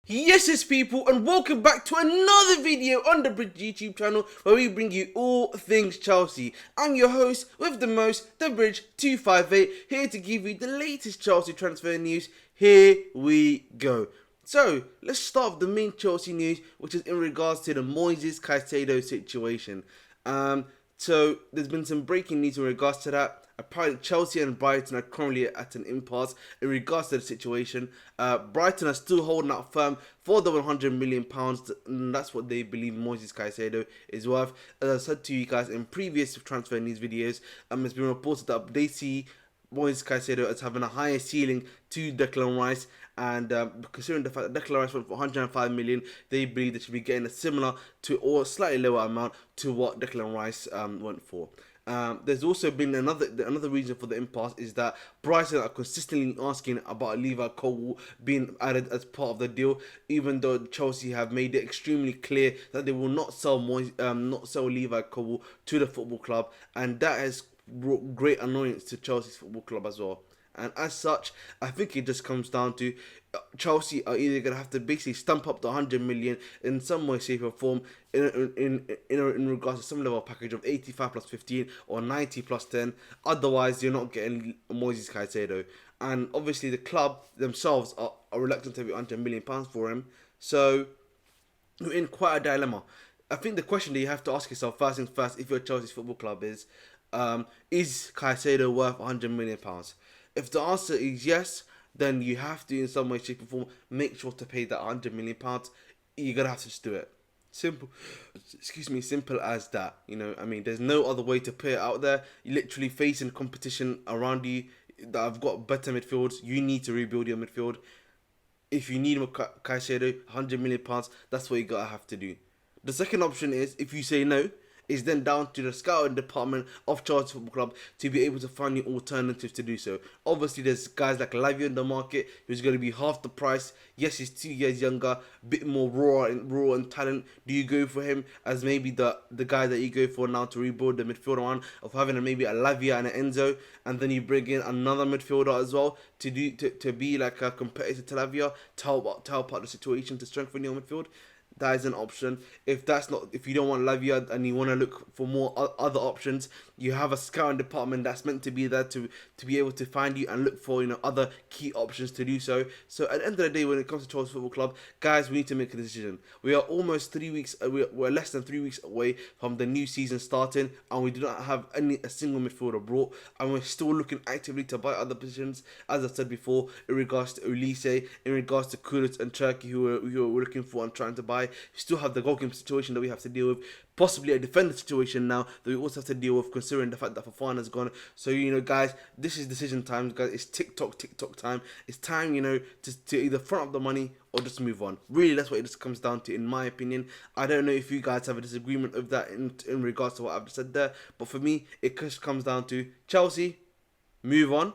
Yes, people, and welcome back to another video on the Bridge YouTube channel where we bring you all things Chelsea. I'm your host with the most, the Bridge 258, here to give you the latest Chelsea transfer news. Here we go. So, let's start with the main Chelsea news, which is in regards to the Moises Caicedo situation. So, there's been some breaking news in regards to that. Apparently, Chelsea and Brighton are currently at an impasse in regards to the situation. Brighton are still holding out firm for the £100 million, and that's what they believe Moises Caicedo is worth. As I said to you guys in previous transfer news videos, it's been reported that they see Moises Caicedo as having a higher ceiling to Declan Rice, and considering the fact that Declan Rice went for 105 million, they believe they should be getting a similar to or slightly lower amount to what Declan Rice went for. There's also been another reason for the impasse is that Brighton are consistently asking about Levi Colwill being added as part of the deal, even though Chelsea have made it extremely clear that they will not sell Levi Colwill to the football club, and that has brought great annoyance to Chelsea's football club as well. And as such, I think it just comes down to Chelsea are either going to have to basically stump up the 100 million in some way, shape, or form in regards to some level of package of 85 plus 15 or 90 plus 10. Otherwise, you're not getting Moises Caicedo. And obviously, the club themselves are reluctant to pay £100 million for him. So, you're in quite a dilemma. I think the question that you have to ask yourself first things first, if you're Chelsea's football club, is Caicedo worth £100 million? If the answer is yes, then you have to, in some way, shape, or form, make sure to pay that £100 million. You're gonna have to just do it. Simple as that. There's no other way to put it out there. You're literally facing competition around you that have got better midfields. You need to rebuild your midfield. If you need Caicedo, £100 million, that's what you gotta have to do. The second option is, if you say no, is then down to the scouting department of Chelsea Football Club to be able to find new alternatives to do so. Obviously, there's guys like Lavia in the market who's going to be half the price. Yes, he's 2 years younger, a bit more raw and talent. Do you go for him as maybe the guy that you go for now to rebuild the midfield around, of having maybe a Lavia and an Enzo, and then you bring in another midfielder as well to be like a competitor to Lavia, to help out the situation, to strengthen your midfield? That is an option. If you don't want Lavia and you want to look for more other options, you have a scouting department that's meant to be there to be able to find you and look for other key options to do so. So at the end of the day, when it comes to Chelsea Football Club, guys, we need to make a decision. We are almost 3 weeks. We're less than 3 weeks away from the new season starting, and we do not have a single midfielder brought, and we're still looking actively to buy other positions. As I said before, in regards to Ulisse, in regards to Kudus and Turkey, who we're looking for and trying to buy. We still have the goalkeeper situation that we have to deal with, possibly a defender situation now that we also have to deal with, considering the fact that Fofana's gone. So guys, this is decision time, guys. It's TikTok time. It's time, to either front up the money or just move on. Really, that's what it just comes down to, in my opinion. I don't know if you guys have a disagreement of that in regards to what I've said there, but for me, it just comes down to Chelsea, move on.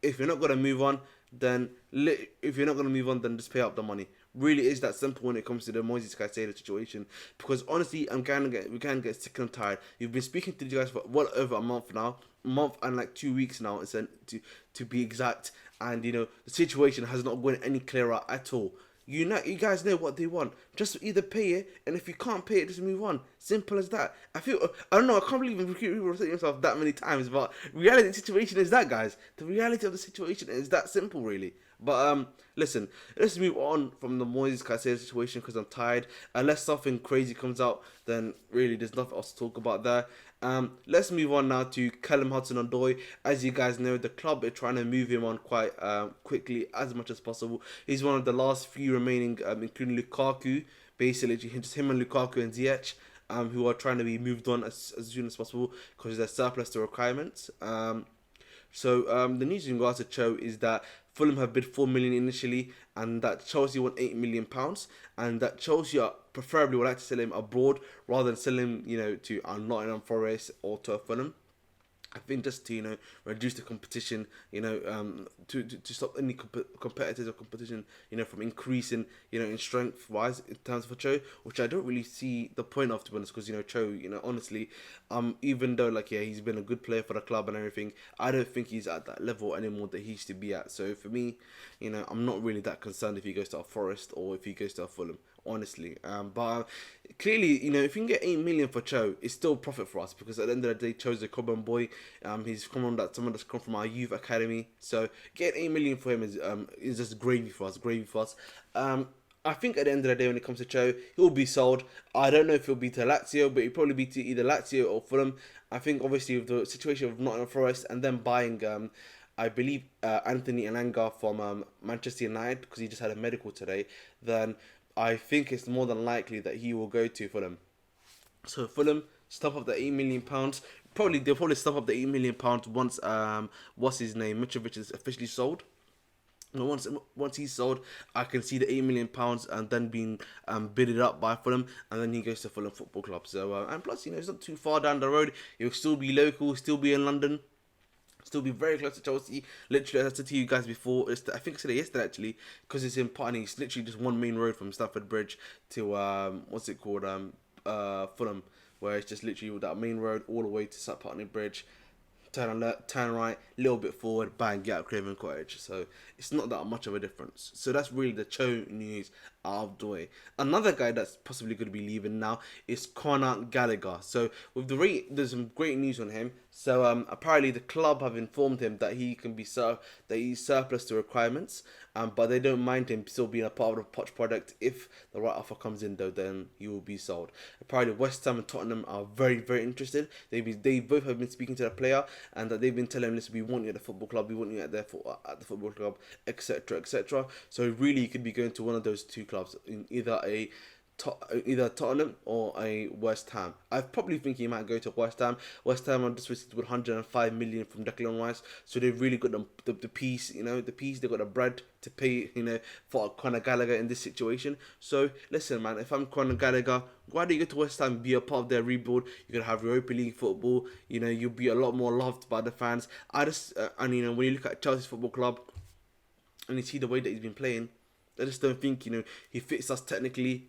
If you're not gonna move on, then just pay up the money. Really is that simple when it comes to the Moises Caicedo situation, because honestly, we can get sick and tired. You've been speaking to you guys for well over a month and like 2 weeks now, to be exact, and the situation has not gone any clearer at all. You guys know what they want. Just either pay it, and if you can't pay it, just move on. Simple as that. I don't know. I can't believe people are saying themselves that many times, but reality of the situation is that, guys. The reality of the situation is that simple, really. But listen, let's move on from the Moises Caicedo situation, because I'm tired. Unless something crazy comes out, then really there's nothing else to talk about there. Let's move on now to Callum Hudson-Odoi. As you guys know, the club are trying to move him on quite quickly, as much as possible. He's one of the last few remaining, including Lukaku. Basically, just him and Lukaku and Ziyech, who are trying to be moved on as soon as possible because they're surplus to requirements. So the news in regards to Cho is that Fulham have bid 4 million initially, and that Chelsea want £8 million, and that Chelsea preferably would like to sell him abroad rather than sell him, to Nottingham Forest or to Fulham. I think just to reduce the competition, to stop any competitors or competition, from increasing, in strength wise in terms of Cho, which I don't really see the point of, to be honest, because Cho, honestly, even though like yeah he's been a good player for the club and everything, I don't think he's at that level anymore that he used to be at. So for me, I'm not really that concerned if he goes to a Forest or if he goes to a Fulham, honestly. But clearly, if you can get 8 million for Cho, it's still profit for us because at the end of the day, Cho's a common boy. He's come on that someone that's come from our youth academy. So getting 8 million for him is just gravy for us. Gravy for us. I think at the end of the day, when it comes to Cho, he'll be sold. I don't know if he'll be to Lazio, but he'll probably be to either Lazio or Fulham. I think obviously with the situation of Nottingham Forest and then buying, I believe Anthony Elanga from Manchester United because he just had a medical today, then I think it's more than likely that he will go to Fulham. So Fulham stop up the £8 million. They'll probably stop up the £8 million once what's his name Mitrovic is officially sold. And once he's sold, I can see the £8 million and then being bidded up by Fulham, and then he goes to Fulham Football Club. So and plus, it's not too far down the road. He'll still be local, still be in London, still be very close to Chelsea. Literally, as I said to you guys before, I think I said it yesterday actually, because it's in Putney. It's literally just one main road from Stamford Bridge to what's it called, Fulham, where it's just literally that main road all the way to Putney Bridge. Turn left, turn right, a little bit forward, bang, get out Craven Cottage. So it's not that much of a difference. So that's really the Cho news out of the way. Another guy that's possibly going to be leaving now is Conor Gallagher. So with the rate, there's some great news on him. So apparently the club have informed him that he can be that he's surplus to requirements, but they don't mind him still being a part of the Poch product. If the right offer comes in though, then he will be sold. Apparently West Ham and Tottenham are very, very interested. They both have been speaking to the player, and that they've been telling him, listen, we want you at the football club, we want you at the football club, etc., etc. So really, he could be going to one of those two clubs in either Tottenham or a West Ham. I probably think he might go to West Ham. West Ham are just received 105 million from Declan Rice, so they've really got the piece, the piece. They've got the bread to pay, for Conor Gallagher in this situation. So listen, man, if I'm Conor Gallagher, why do you go to West Ham, be a part of their rebuild? You're gonna have Europa League football. You'll be a lot more loved by the fans. And when you look at Chelsea Football Club and you see the way that he's been playing, I just don't think, he fits us technically,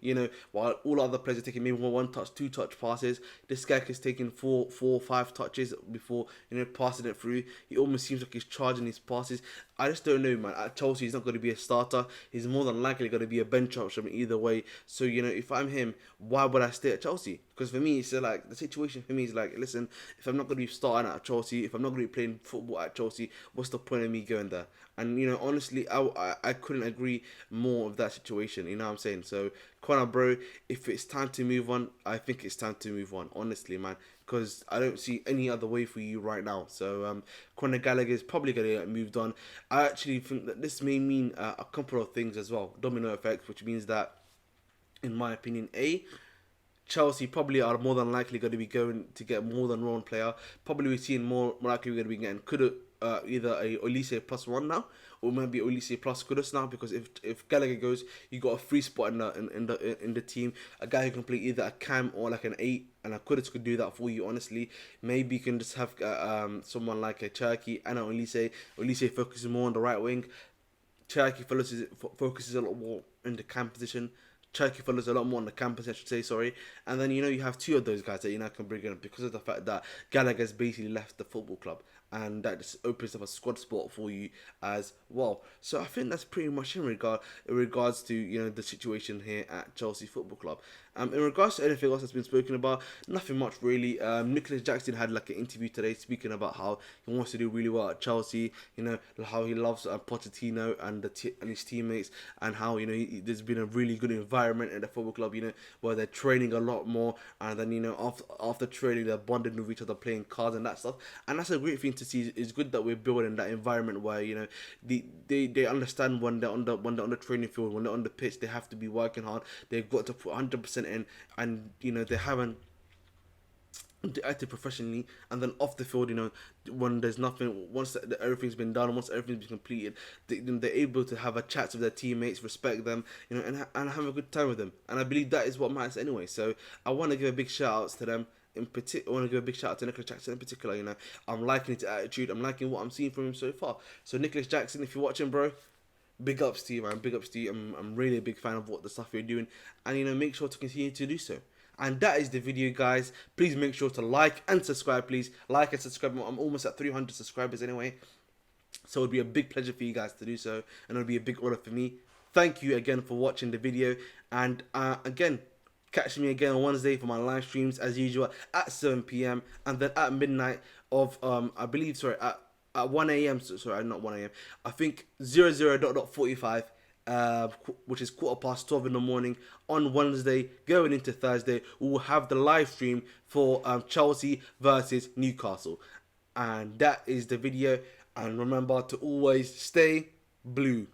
while all other players are taking maybe one touch, two touch passes. This guy is taking four, 5 touches before, passing it through. He almost seems like he's charging his passes. I just don't know, man. At Chelsea, he's not going to be a starter. He's more than likely going to be a bench option either way. So, if I'm him, why would I stay at Chelsea? Because for me, it's like, the situation for me is like, listen, if I'm not going to be starting at Chelsea, if I'm not going to be playing football at Chelsea, what's the point of me going there? And, honestly, I couldn't agree more of that situation, you know what I'm saying? So, Conor, bro, if it's time to move on, I think it's time to move on, honestly, man. Because I don't see any other way for you right now. So, Conor Gallagher is probably going to get moved on. I actually think that this may mean a couple of things as well. Domino effect, which means that, in my opinion, Chelsea probably are more than likely going to be going to get more than one player. Probably we're seeing more likely we're going to be getting either a Olise +1 now, or maybe Olise plus Kudus now, because if Gallagher goes, you got a free spot in the team, a guy who can play either a cam or like an 8, and a Kudus could do that for you. Honestly, maybe you can just have someone like a Cherki and an Olise. Olise focuses more on the right wing. Cherki focuses a lot more in the cam position. Cherki follows a lot more on the campus, I should say, sorry. And then, you have 2 of those guys that, can bring in because of the fact that Gallagher's basically left the football club. And that just opens up a squad spot for you as well. So I think that's pretty much in regards to, the situation here at Chelsea Football Club. In regards to anything else that's been spoken about, nothing much really. Nicholas Jackson had like an interview today speaking about how he wants to do really well at Chelsea, how he loves Pochettino and his teammates, and how, there's been a really good environment in the football club, where they're training a lot more, and then, after training, they're bonding with each other, playing cards and that stuff. And that's a great thing to see. It's good that we're building that environment where, they understand when they're on the training field, when they're on the pitch, they have to be working hard. They've got to put 100% in, and they haven't acted professionally. And then off the field, when there's nothing, once everything's been done, once everything's been completed, they're able to have a chat with their teammates, respect them, and have a good time with them. And I believe that is what matters anyway. So I want to give a big shout outs to them. in particular, I want to give a big shout out to Nicholas Jackson in particular. You know, I'm liking his attitude. I'm liking what I'm seeing from him so far. So Nicholas Jackson, if you're watching, bro, big ups to you, man. Big ups to you. I'm really a big fan of what the stuff you're doing, and you know, make sure to continue to do so. And that is the video, guys. Please make sure to like and subscribe. Please like and subscribe. I'm almost at 300 subscribers anyway, so it would be a big pleasure for you guys to do so, and it would be a big honor for me. Thank you again for watching the video, and again, catch me again on Wednesday for my live streams as usual at 7 p.m. and then at midnight of I believe, sorry, at 1 a.m. Sorry, not 1 a.m. I think 00.45, which is 12:15 in the morning on Wednesday going into Thursday. We will have the live stream for Chelsea versus Newcastle, and that is the video. And remember to always stay blue.